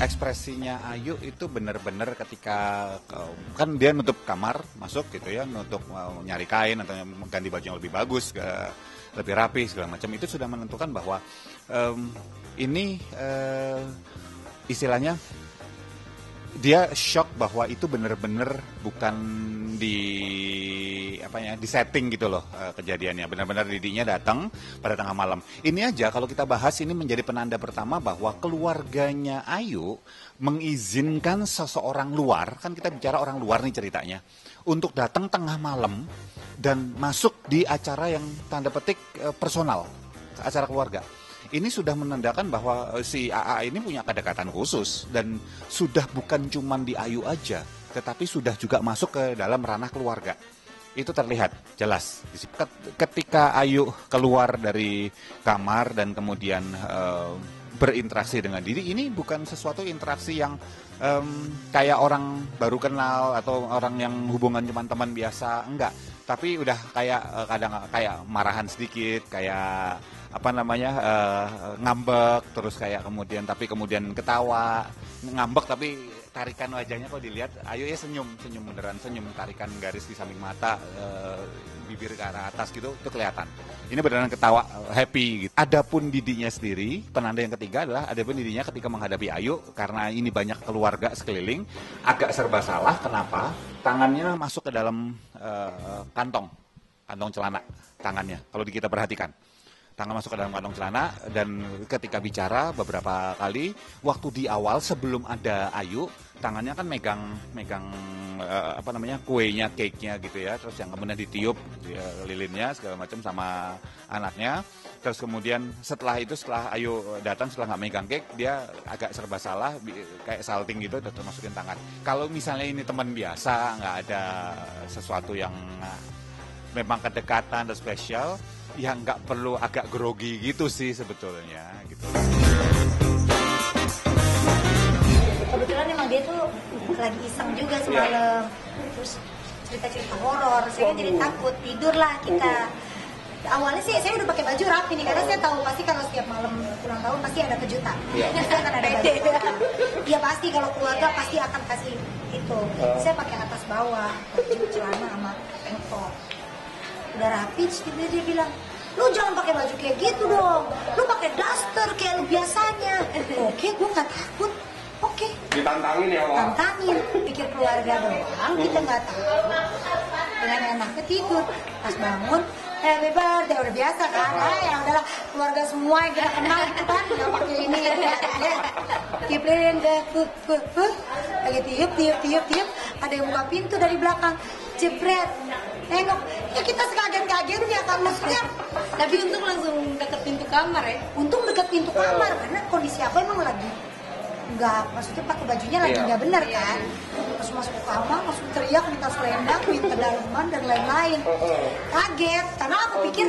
ekspresinya Ayu itu benar-benar ketika kan dia nutup kamar masuk gitu ya, nutup nyari kain atau ganti baju yang lebih bagus, lebih rapi segala macam, itu sudah menentukan bahwa ini istilahnya dia shock bahwa itu benar-benar bukan di setting gitu loh kejadiannya. Benar-benar Didinya datang pada tengah malam. Ini aja kalau kita bahas ini menjadi penanda pertama bahwa keluarganya Ayu mengizinkan seseorang luar, kan kita bicara orang luar nih ceritanya, untuk datang tengah malam dan masuk di acara yang tanda petik personal, acara keluarga. Ini sudah menandakan bahwa si AA ini punya kedekatan khusus dan sudah bukan cuma di Ayu aja, tetapi sudah juga masuk ke dalam ranah keluarga. Itu terlihat jelas. Ketika Ayu keluar dari kamar dan kemudian berinteraksi dengan Didi, ini bukan sesuatu interaksi yang kayak orang baru kenal atau orang yang hubungan cuma teman biasa, enggak. Tapi udah kayak kadang kayak marahan sedikit, kayak ngambek, terus kayak kemudian ketawa, ngambek tapi tarikan wajahnya kok dilihat Ayu ya senyum beneran senyum, tarikan garis di samping mata, bibir ke arah atas gitu, itu kelihatan. Ini beneran ketawa, happy gitu. Adapun Didinya sendiri, penanda yang ketiga adalah adapun Didinya ketika menghadapi Ayu, karena ini banyak keluarga sekeliling, agak serba salah. Kenapa? Tangannya masuk ke dalam kantong celana tangannya. Kalau kita perhatikan, tangan masuk ke dalam kantong celana, dan ketika bicara beberapa kali waktu di awal sebelum ada Ayu, tangannya kan megang kuenya, cake-nya gitu ya, terus yang kemudian ditiup lilinnya segala macam sama anaknya. Terus kemudian setelah Ayu datang, setelah nggak megang cake, dia agak serba salah, kayak salting gitu, terus masukin tangan. Kalau misalnya ini teman biasa, nggak ada sesuatu yang memang kedekatan dan spesial, ya nggak perlu agak grogi gitu sih sebetulnya gitu. Kebetulan emang dia tuh lagi iseng juga semalam, terus cerita-cerita horor, saya jadi takut, tidurlah kita. Awalnya sih saya udah pakai baju rapi nih, karena saya tahu pasti kalau setiap malam ulang tahun pasti ada kejutan. Pasti akan ada baju. Iya pasti, kalau keluarga pasti akan kasih itu. Saya pakai atas bawah, baju celana sama tank top. Udah rapi, tiba-tiba dia bilang, lu jangan pakai baju kayak gitu dong, lu pakai daster kayak lu biasanya. Oke, gue nggak takut. Oke. Ditantangin ya, Wak? Tantangin, pikir keluarga doang, kita nggak tahu. Dengan enaknya tidur, pas bangun, happy birthday, udah biasa kan? Ya udahlah, keluarga semua yang kita kenal itu kan, nggak pakai ini ya. Tiup lilin deh, lagi tiup, ada yang buka pintu dari belakang, jebret. Nengok, ya kita sekaget-kagetnya kan, maksudnya. Tapi untung langsung deket pintu kamar ya? Untung deket pintu kamar, karena kondisi aku emang lagi nggak, maksudnya pakai bajunya lagi nggak benar kan. Pas masuk ke kamar, langsung teriak, minta selendang, minta daleman dan lain-lain. Kaget, karena aku pikir,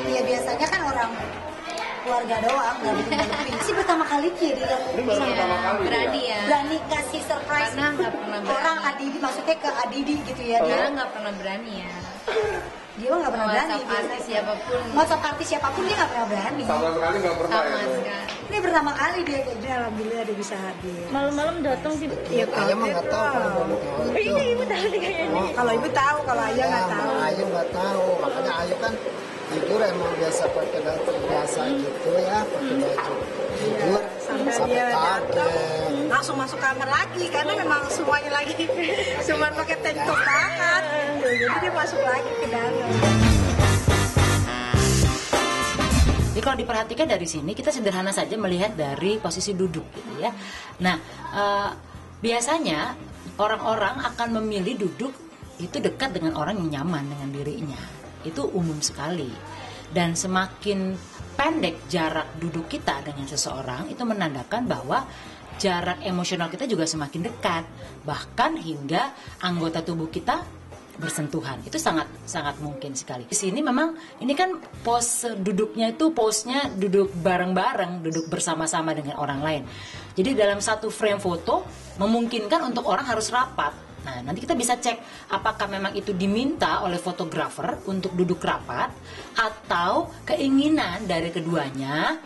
ya biasanya kan orang keluarga doang, nggak lebih. Masih pertama kali jadi ini baru pertama kali berani ya? Berani kasih surprise. Karena nggak pernah berani. Orang Adidi, maksudnya ke Adidi gitu ya. Dia nggak pernah berani ya. Dia nggak pernah berani. WhatsApp artis siapapun dia nggak pernah berani. Sama sekali nggak pernah ya? Ini pertama kali dia alhamdulillah dia bisa hadir. Malam-malam datang sih. Iya, kalau Ayah mah nggak tahu kalau mau tahu. Ini ibu tahu nih kayaknya. Kalau ibu tahu, kalau ayah nggak tahu. Ayu nggak tahu, makanya Ayu kan tidur emang biasa pakai baju biasa gitu ya, pakai baju tidur sampai kaget. Langsung masuk kamar lagi karena memang semuanya lagi cuma pakai tank top banget. Jadi dia masuk lagi ke dalam. Jadi kalau diperhatikan dari sini, kita sederhana saja melihat dari posisi duduk gitu ya. Nah, biasanya orang-orang akan memilih duduk itu dekat dengan orang yang nyaman dengan dirinya. Itu umum sekali. Dan semakin pendek jarak duduk kita dengan seseorang, itu menandakan bahwa jarak emosional kita juga semakin dekat. Bahkan hingga anggota tubuh kita bersentuhan. Itu sangat mungkin sekali. Di sini memang ini kan pose duduknya itu pose-nya duduk bareng-bareng, duduk bersama-sama dengan orang lain. Jadi dalam satu frame foto memungkinkan untuk orang harus rapat. Nah, nanti kita bisa cek apakah memang itu diminta oleh fotografer untuk duduk rapat atau keinginan dari keduanya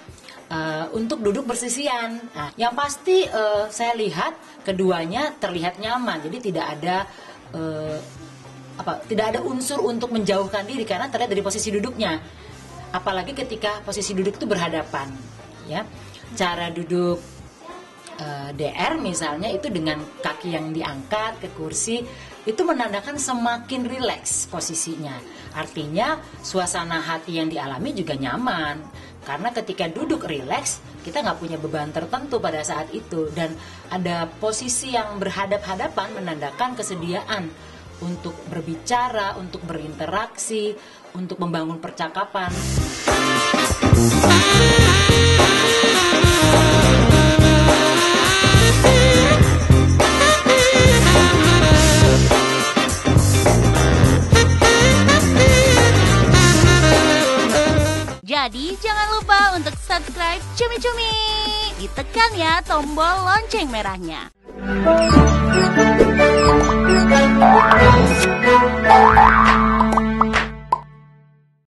untuk duduk bersisian. Nah, yang pasti saya lihat keduanya terlihat nyaman, jadi tidak ada unsur untuk menjauhkan diri karena terlihat dari posisi duduknya. Apalagi ketika posisi duduk itu berhadapan, ya. Cara duduk DR misalnya itu dengan kaki yang diangkat ke kursi itu menandakan semakin rileks posisinya. Artinya suasana hati yang dialami juga nyaman. Karena ketika duduk rileks, kita nggak punya beban tertentu pada saat itu. Dan ada posisi yang berhadap-hadapan menandakan kesediaan untuk berbicara, untuk berinteraksi, untuk membangun percakapan. Jadi jangan lupa untuk subscribe Cumi Cumi. Ditekan ya tombol lonceng merahnya.